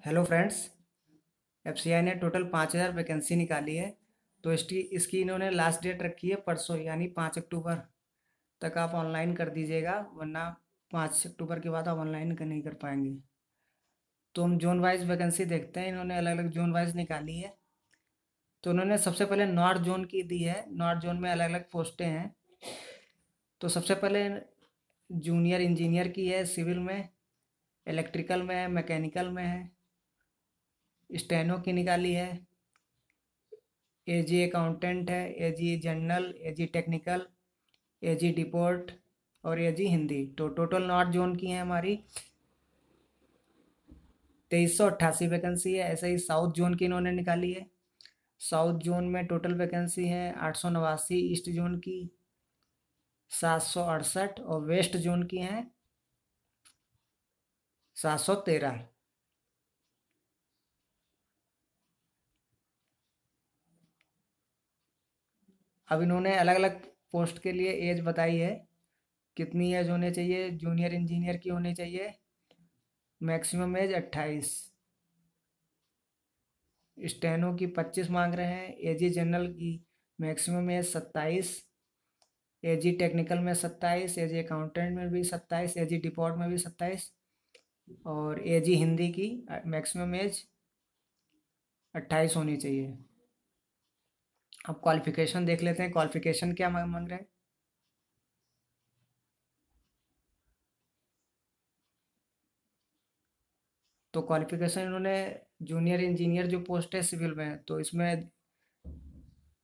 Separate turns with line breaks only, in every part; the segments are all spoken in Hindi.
Hello friends. एफसीआई ने टोटल 5,000 वैकेंसी निकाली है। तो इसकी इन्होंने लास्ट डेट रखी है परसों, यानी 5 अक्टूबर तक आप ऑनलाइन कर दीजिएगा, वरना 5 अक्टूबर के बाद आप ऑनलाइन नहीं कर पाएंगे। तो हम जोन वाइज वैकेंसी देखते हैं। इन्होंने अलग अलग जोन वाइज निकाली है। तो उन्होंने सबसे पहले नॉर्थ जोन की दी है। नॉर्थ जोन में अलग अलग पोस्टें हैं। तो सबसे पहले जूनियर इंजीनियर की है, सिविल में, इलेक्ट्रिकल में है, मैकेनिकल में है, स्टेनो की निकाली है, एजी अकाउंटेंट है, एजी जनरल, एजी टेक्निकल, एजी डिपोर्ट और एजी हिंदी। तो टोटल नॉर्थ जोन की है हमारी 2388 वैकेंसी है। ऐसे ही साउथ जोन की इन्होंने निकाली है। साउथ जोन में टोटल वैकेंसी है 889, ईस्ट जोन की 768 और वेस्ट जोन की हैं 713। अब इन्होंने अलग अलग पोस्ट के लिए एज बताई है। कितनी एज होनी चाहिए? जूनियर इंजीनियर की होनी चाहिए मैक्सिमम एज 28, स्टेनो की 25 मांग रहे हैं, एजी जनरल की मैक्सिमम एज 27, एजी टेक्निकल में 27, एजी अकाउंटेंट में भी 27, एजी डिपोर्ट में भी 27 और एजी हिंदी की मैक्सिमम एज 28 होनी चाहिए। अब क्वालिफिकेशन देख लेते हैं, क्वालिफिकेशन क्या मांग रहे हैं। तो क्वालिफिकेशन इन्होंने जूनियर इंजीनियर जो पोस्ट है सिविल में, तो इसमें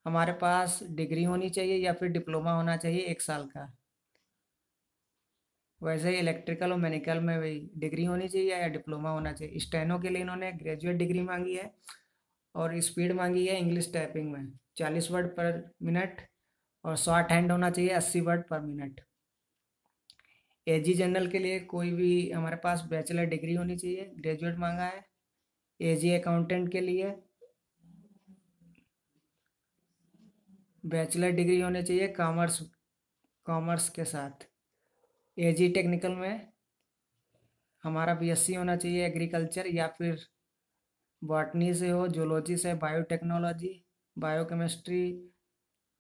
हमारे पास डिग्री होनी चाहिए या फिर डिप्लोमा होना चाहिए 1 साल का। वैसे ही इलेक्ट्रिकल और मैकेनिकल में भी डिग्री होनी चाहिए या डिप्लोमा होना चाहिए। स्टेनो के लिए इन्होंने ग्रेजुएट डिग्री मांगी है और स्पीड मांगी है इंग्लिश टाइपिंग में 40 वर्ड पर मिनट और शॉर्ट हैंड होना चाहिए 80 वर्ड पर मिनट। एजी जनरल के लिए कोई भी हमारे पास बैचलर डिग्री होनी चाहिए, ग्रेजुएट मांगा है। एजी अकाउंटेंट के लिए बैचलर डिग्री होनी चाहिए कॉमर्स कॉमर्स के साथ। एजी टेक्निकल में हमारा बीएससी होना चाहिए एग्रीकल्चर या फिर बॉटनी से हो, जूलॉजी से बायोटेक्नोलॉजी, बायोकेमिस्ट्री,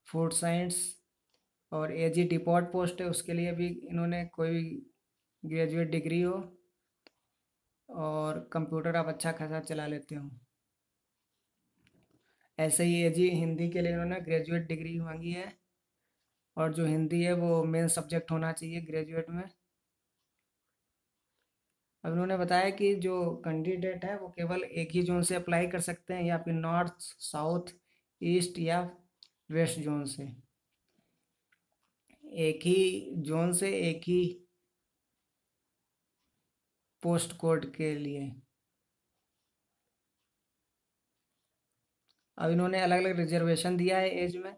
फूड साइंस। और एजी डिपोर्ट पोस्ट है, उसके लिए भी इन्होंने कोई भी ग्रेजुएट डिग्री हो और कंप्यूटर आप अच्छा खासा चला लेते हो। ऐसे ही एजी हिंदी के लिए इन्होंने ग्रेजुएट डिग्री मांगी है और जो हिंदी है वो मेन सब्जेक्ट होना चाहिए ग्रेजुएट में। अब उन्होंने बताया कि जो कैंडिडेट है वो केवल एक ही जोन से अप्लाई कर सकते हैं, या फिर नॉर्थ, साउथ, ईस्ट या वेस्ट जोन से। एक ही जोन से एक ही पोस्ट कोड के लिए। अब इन्होंने अलग अलग रिजर्वेशन दिया है एज में।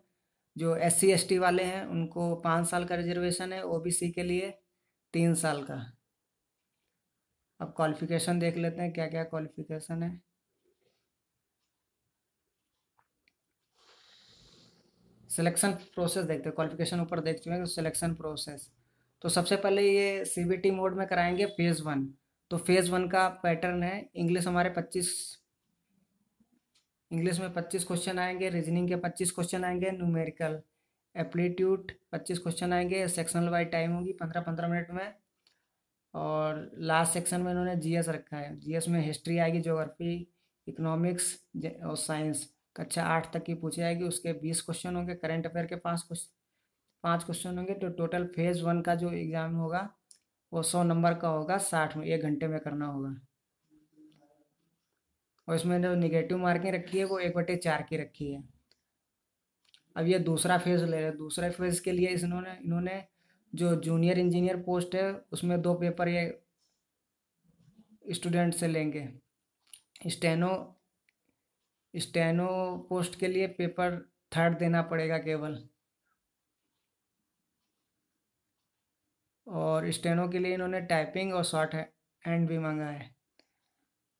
जो SC ST वाले हैं उनको 5 साल का रिजर्वेशन है, OBC के लिए 3 साल का। अब क्वालिफिकेशन देख लेते हैं क्या क्या क्वालिफिकेशन है। सिलेक्शन प्रोसेस देखते हैं। क्वालिफिकेशन ऊपर देख चुके हैं। सिलेक्शन प्रोसेस तो सबसे पहले ये CBT मोड में कराएंगे फेज़ 1। तो फेज़ 1 का पैटर्न है, इंग्लिश में 25 क्वेश्चन आएंगे, रीजनिंग के 25 क्वेश्चन आएंगे, न्यूमेरिकल एप्लीट्यूड 25 क्वेश्चन आएंगे। सेक्शनल वाइज टाइम होगी 15-15 मिनट में। और लास्ट सेक्शन में इन्होंने जीएस रखा है। जीएस में हिस्ट्री आएगी, ज्योग्राफी, इकोनॉमिक्स और साइंस कक्षा 8 तक की पूछी जाएगी। उसके 20 क्वेश्चन होंगे। करंट अफेयर के 5 क्वेश्चन होंगे। तो टोटल फेज़ 1 का जो एग्ज़ाम होगा वो 100 नंबर का होगा, 60 में 1 घंटे में करना होगा। और इसमें जो निगेटिव मार्किंग रखी है वो 1/4 की रखी है। अब ये दूसरा फेज़ ले रहे हैं। दूसरे फेज़ के लिए इन्होंने जो जूनियर इंजीनियर पोस्ट है उसमें 2 पेपर ये स्टूडेंट से लेंगे। स्टेनो स्टेनो पोस्ट के लिए पेपर थर्ड देना पड़ेगा केवल। और स्टेनो के लिए इन्होंने टाइपिंग और शॉर्ट हैंड भी मांगा है।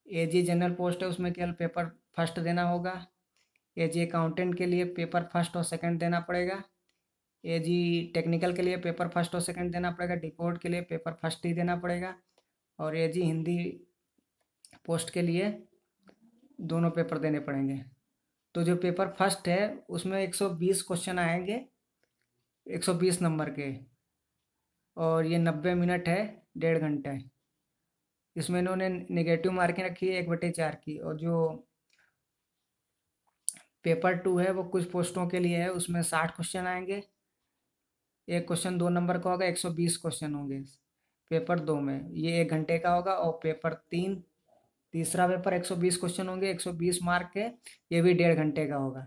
एजी जनरल पोस्ट है, उसमें केवल पेपर फर्स्ट देना होगा। एजी अकाउंटेंट के लिए पेपर फर्स्ट और सेकंड देना पड़ेगा। एजी टेक्निकल के लिए पेपर फर्स्ट और सेकंड देना पड़ेगा। डिपोर्ट के लिए पेपर फर्स्ट ही देना पड़ेगा। और एजी हिंदी पोस्ट के लिए दोनों पेपर देने पड़ेंगे। तो जो पेपर फर्स्ट है उसमें 120 क्वेश्चन आएंगे, 120 नंबर के, और ये 90 मिनट है, 1.5 घंटा है। इसमें इन्होंने नेगेटिव मार्किंग रखी है 1/4 की। और जो पेपर 2 है वो कुछ पोस्टों के लिए है, उसमें 60 क्वेश्चन आएंगे, एक क्वेश्चन 2 नंबर का होगा, 120 क्वेश्चन होंगे पेपर 2 में, ये 1 घंटे का होगा। और पेपर 3, तीसरा पेपर 120 क्वेश्चन होंगे, 120 मार्क के, ये भी 1.5 घंटे का होगा।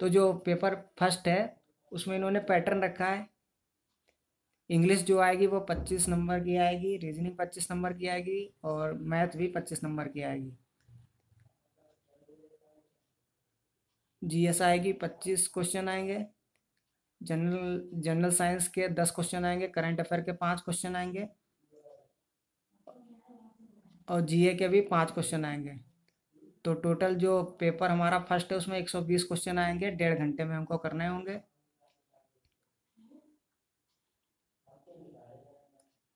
तो जो पेपर फर्स्ट है उसमें इन्होंने पैटर्न रखा है, इंग्लिश जो आएगी वो 25 नंबर की आएगी, रीजनिंग 25 नंबर की आएगी, और मैथ भी 25 नंबर की आएगी। जीएस आएगी, 25 क्वेश्चन आएंगे, जनरल जनरल साइंस के 10 क्वेश्चन आएंगे, करंट अफेयर के 5 क्वेश्चन आएंगे, और जीए के भी 5 क्वेश्चन आएंगे। तो टोटल जो पेपर हमारा फर्स्ट है उसमें 120 क्वेश्चन आएंगे, 1.5 घंटे में हमको करने होंगे।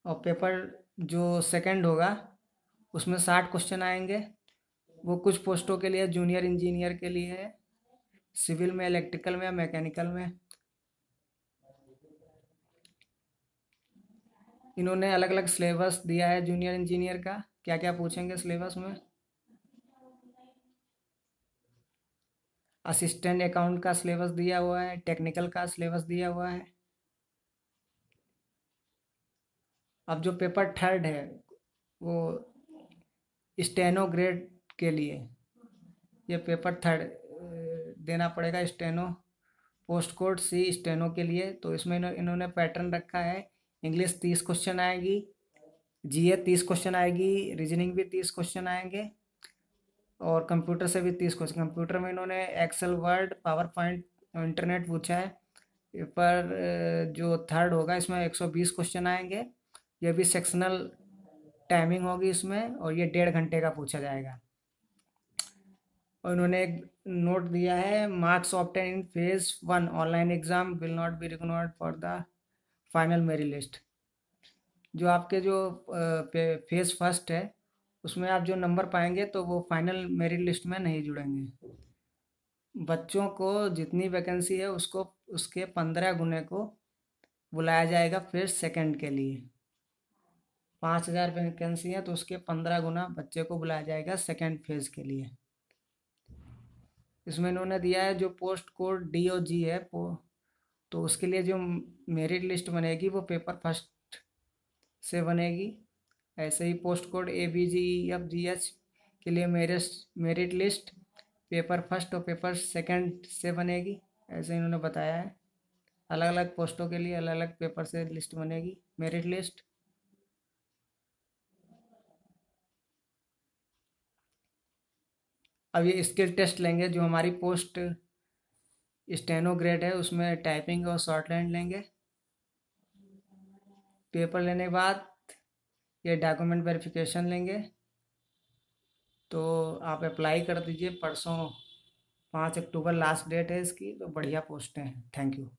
और पेपर जो सेकंड होगा उसमें 60 क्वेश्चन आएंगे, वो कुछ पोस्टों के लिए, जूनियर इंजीनियर के लिए है, सिविल में, इलेक्ट्रिकल में, मैकेनिकल में। इन्होंने अलग अलग सिलेबस दिया है जूनियर इंजीनियर का, क्या क्या पूछेंगे सिलेबस में। असिस्टेंट अकाउंट का सिलेबस दिया हुआ है, टेक्निकल का सिलेबस दिया हुआ है। अब जो पेपर थर्ड है वो स्टेनो ग्रेड के लिए, ये पेपर थर्ड देना पड़ेगा, स्टेनो, पोस्ट कोड सी स्टेनो के लिए। तो इसमें इन्होंने पैटर्न रखा है, इंग्लिश 30 क्वेश्चन आएगी, जीए 30 क्वेश्चन आएगी, रीजनिंग भी 30 क्वेश्चन आएंगे, और कंप्यूटर से भी 30 क्वेश्चन। कंप्यूटर में इन्होंने Excel, Word, power point, internet पूछा है। पेपर जो थर्ड होगा इसमें 120 क्वेश्चन आएंगे, ये भी सेक्शनल टाइमिंग होगी इसमें, और ये 1.5 घंटे का पूछा जाएगा। और उन्होंने एक नोट दिया है, marks obtain in phase 1 online exam will not be recognised for the final merit list. जो आपके जो फेज फर्स्ट है उसमें आप जो नंबर पाएंगे तो वो फाइनल मेरिट लिस्ट में नहीं जुड़ेंगे। बच्चों को जितनी वैकेंसी है उसको उसके 15 गुने को बुलाया जाएगा फेज सेकंड के लिए। 5,000 वैकेंसी है तो उसके 15 गुना बच्चे को बुलाया जाएगा सेकंड फेज के लिए। इसमें इन्होंने दिया है जो पोस्ट कोड डी और जी है, तो उसके लिए जो मेरिट लिस्ट बनेगी वो पेपर फर्स्ट से बनेगी। ऐसे ही post code A B G F G H के लिए मेरिट लिस्ट पेपर फर्स्ट और पेपर सेकंड से बनेगी, ऐसे इन्होंने बताया है। अलग अलग पोस्टों के लिए अलग अलग पेपर से लिस्ट बनेगी, मेरिट लिस्ट। अब ये स्किल टेस्ट लेंगे, जो हमारी पोस्ट स्टेनो ग्रेड है उसमें टाइपिंग और शॉर्टहैंड लेंगे। पेपर लेने के बाद ये डॉक्यूमेंट वेरिफिकेशन लेंगे। तो आप अप्लाई कर दीजिए, परसों 5 अक्टूबर लास्ट डेट है इसकी, तो बढ़िया पोस्टें हैं। Thank you.